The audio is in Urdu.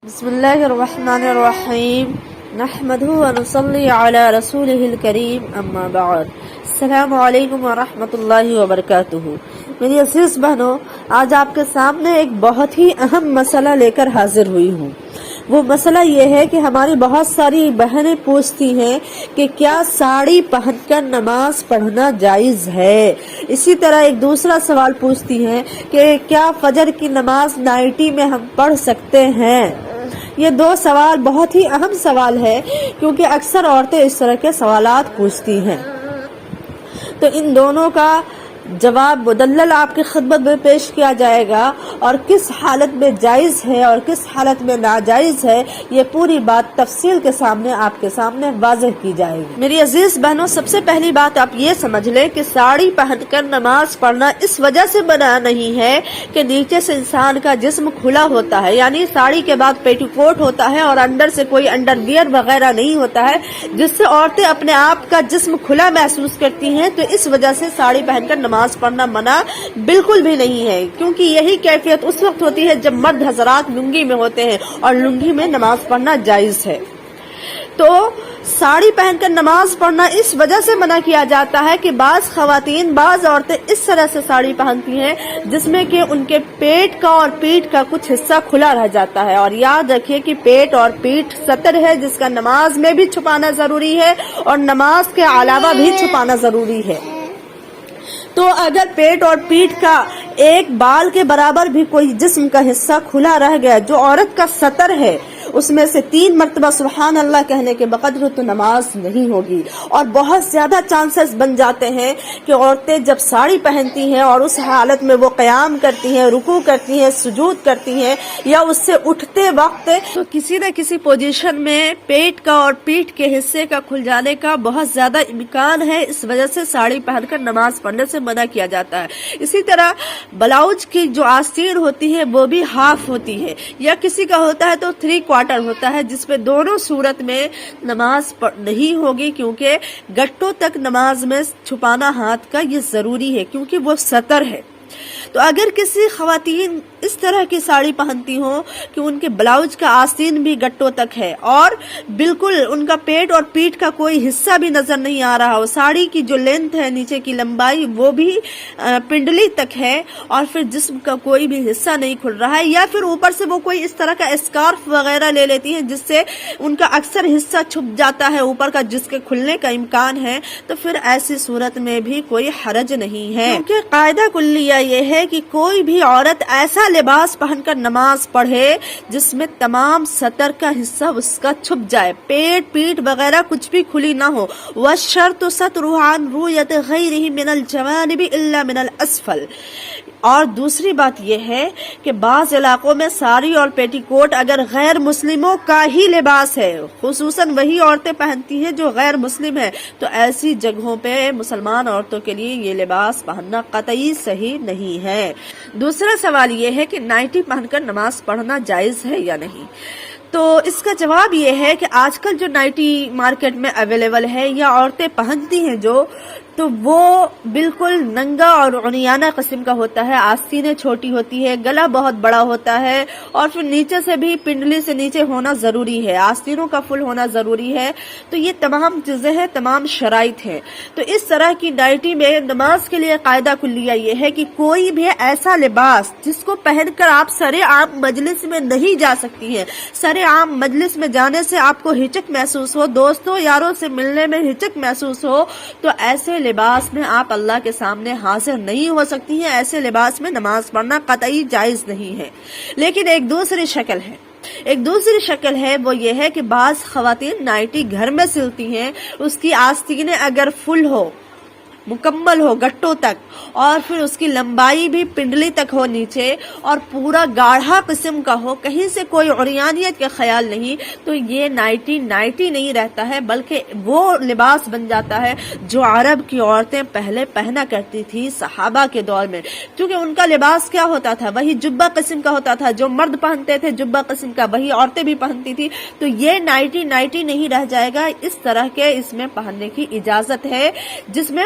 بسم اللہ الرحمن الرحیم نحمده ونصلی علی رسولہ الکریم اما بعد السلام علیکم ورحمۃ اللہ وبرکاتہ۔ میری عزیز بہنوں، آج آپ کے سامنے ایک بہت ہی اہم مسئلہ لے کر حاضر ہوئی ہوں۔ وہ مسئلہ یہ ہے کہ ہماری بہت ساری بہنیں پوچھتی ہیں کہ کیا ساڑی پہن کر نماز پڑھنا جائز ہے۔ اسی طرح ایک دوسرا سوال پوچھتی ہیں کہ کیا فجر کی نماز نائٹی میں ہم پڑھ سکتے ہیں۔ یہ دو سوال بہت ہی اہم سوال ہے، کیونکہ اکثر عورتیں اس طرح کے سوالات پوچھتی ہیں۔ تو ان دونوں کا جواب مدلل آپ کی خدمت میں پیش کیا جائے گا، اور کس حالت میں جائز ہے اور کس حالت میں ناجائز ہے، یہ پوری بات تفصیل کے سامنے آپ کے سامنے واضح کی جائے گی۔ میری عزیز بہنوں، سب سے پہلی بات آپ یہ سمجھ لیں کہ ساڑی پہن کر نماز پڑھنا اس وجہ سے منع نہیں ہے کہ نیچے سے انسان کا جسم کھلا ہوتا ہے، یعنی ساڑی کے بعد پیٹی کوٹ ہوتا ہے اور اندر سے کوئی انڈر ویئر وغیرہ نہیں ہوتا ہے، جس سے عورتیں اپنے آپ کا جسم کھلا محسوس کرتی ہیں، تو اس وجہ سے ساڑی پہن کر نماز پڑھنا منع بالکل بھی نہیں ہے، کیونکہ یہی کیفیت اس وقت ہوتی ہے جب مرد حضرات لنگی میں ہوتے ہیں، اور لنگی میں نماز پڑھنا جائز ہے۔ تو ساڑی پہن کر نماز پڑھنا اس وجہ سے منع کیا جاتا ہے کہ بعض خواتین، بعض عورتیں اس طرح سے ساڑی پہنتی ہیں جس میں کہ ان کے پیٹ کا اور پیٹھ کا کچھ حصہ کھلا رہ جاتا ہے، اور یاد رکھیے کہ پیٹ اور پیٹھ سطر ہے جس کا نماز میں بھی چھپانا ضروری ہے اور نماز کے علاوہ بھی چھپانا ضروری ہے۔ تو اگر پیٹ اور پیٹھ کا ایک بال کے برابر بھی کوئی جسم کا حصہ کھلا رہ گیا جو عورت کا سطر ہے، اس میں سے 3 مرتبہ سبحان اللہ کہنے کے بقدر تو نماز نہیں ہوگی، اور بہت زیادہ چانسز بن جاتے ہیں کہ عورتیں جب ساڑی پہنتی ہیں اور اس حالت میں وہ قیام کرتی ہیں، رکوع کرتی ہیں، سجود کرتی ہیں، یا اس سے اٹھتے وقت تو کسی نہ کسی پوزیشن میں پیٹ کا اور پیٹھ کے حصے کا کھل جانے کا بہت زیادہ امکان ہے، اس وجہ سے ساڑی پہن کر نماز پڑھنے سے منع کیا جاتا ہے۔ اسی طرح بلاؤز کی جو آستین ہوتی ہے وہ بھی ہاف ہوتی ہے، یا کسی کا ہوتا ہے تو 3/4 ہوتا ہے، جس پہ دونوں صورت میں نماز نہیں ہوگی، کیونکہ گٹوں تک نماز میں چھپانا ہاتھ کا یہ ضروری ہے، کیونکہ وہ سطر ہے۔ تو اگر کسی خواتین اس طرح کی ساڑی پہنتی ہوں کہ ان کے بلاؤز کا آستین بھی گٹوں تک ہے اور بالکل ان کا پیٹ اور پیٹھ کا کوئی حصہ بھی نظر نہیں آ رہا ہو، ساڑی کی جو لینتھ ہے، نیچے کی لمبائی وہ بھی پنڈلی تک ہے، اور پھر جسم کا کوئی بھی حصہ نہیں کھل رہا ہے، یا پھر اوپر سے وہ کوئی اس طرح کا اسکارف وغیرہ لے لیتی ہیں جس سے ان کا اکثر حصہ چھپ جاتا ہے اوپر کا، جس کے کھلنے کا امکان ہے، تو پھر ایسی صورت میں بھی کوئی حرج نہیں ہے، کیونکہ قاعدہ کلیہ یہ ہے کہ کوئی بھی عورت ایسا لباس پہن کر نماز پڑھے جس میں تمام سطر کا حصہ اس کا چھپ جائے، پیٹ پیٹھ وغیرہ کچھ بھی کھلی نہ ہو۔ وَالشَّرْطُ سَتْرُهَا عَنْ رُؤْيَةِ غَيْرِهِ مِنَ الْجَوَانِبِ إِلَّا مِنَ الْأَسْفَلِ۔ اور دوسری بات یہ ہے کہ بعض علاقوں میں ساڑی اور پیٹی کوٹ اگر غیر مسلموں کا ہی لباس ہے، خصوصاً وہی عورتیں پہنتی ہیں جو غیر مسلم ہیں، تو ایسی جگہوں پہ مسلمان عورتوں کے لیے یہ لباس پہننا قطعی صحیح نہیں ہے۔ دوسرا سوال یہ ہے کہ نائٹی پہن کر نماز پڑھنا جائز ہے یا نہیں۔ تو اس کا جواب یہ ہے کہ آج کل جو نائٹی مارکیٹ میں اویلیبل ہے یا عورتیں پہنتی ہیں جو، تو وہ بالکل ننگا اور عریانہ قسم کا ہوتا ہے، آستینیں چھوٹی ہوتی ہے، گلا بہت بڑا ہوتا ہے، اور پھر نیچے سے بھی پنڈلی سے نیچے ہونا ضروری ہے، آستینوں کا فل ہونا ضروری ہے۔ تو یہ تمام چیزیں ہیں، تمام شرائط ہیں۔ تو اس طرح کی نائٹی میں نماز کے لیے قاعدہ کلیہ یہ ہے کہ کوئی بھی ایسا لباس جس کو پہن کر آپ سر عام مجلس میں نہیں جا سکتی ہیں، سر عام مجلس میں جانے سے آپ کو ہچک محسوس ہو، دوستوں یاروں سے ملنے میں ہچک محسوس ہو، تو ایسے لباس میں آپ اللہ کے سامنے حاضر نہیں ہو سکتی ہیں، ایسے لباس میں نماز پڑھنا قطعی جائز نہیں ہے۔ لیکن ایک دوسری شکل ہے، وہ یہ ہے کہ بعض خواتین نائٹی گھر میں سلتی ہیں، اس کی آستینیں اگر فل ہو، مکمل ہو گٹوں تک، اور پھر اس کی لمبائی بھی پنڈلی تک ہو نیچے، اور پورا گاڑھا قسم کا ہو، کہیں سے کوئی عریانیت کا خیال نہیں، تو یہ نائٹی نہیں رہتا ہے، بلکہ وہ لباس بن جاتا ہے جو عرب کی عورتیں پہلے پہنا کرتی تھی صحابہ کے دور میں، کیونکہ ان کا لباس کیا ہوتا تھا، وہی جبہ قسم کا ہوتا تھا، جو مرد پہنتے تھے جبہ قسم کا وہی عورتیں بھی پہنتی تھی۔ تو یہ نائٹی نہیں رہ جائے گا، اس طرح کے اس میں پہننے کی اجازت ہے، جس میں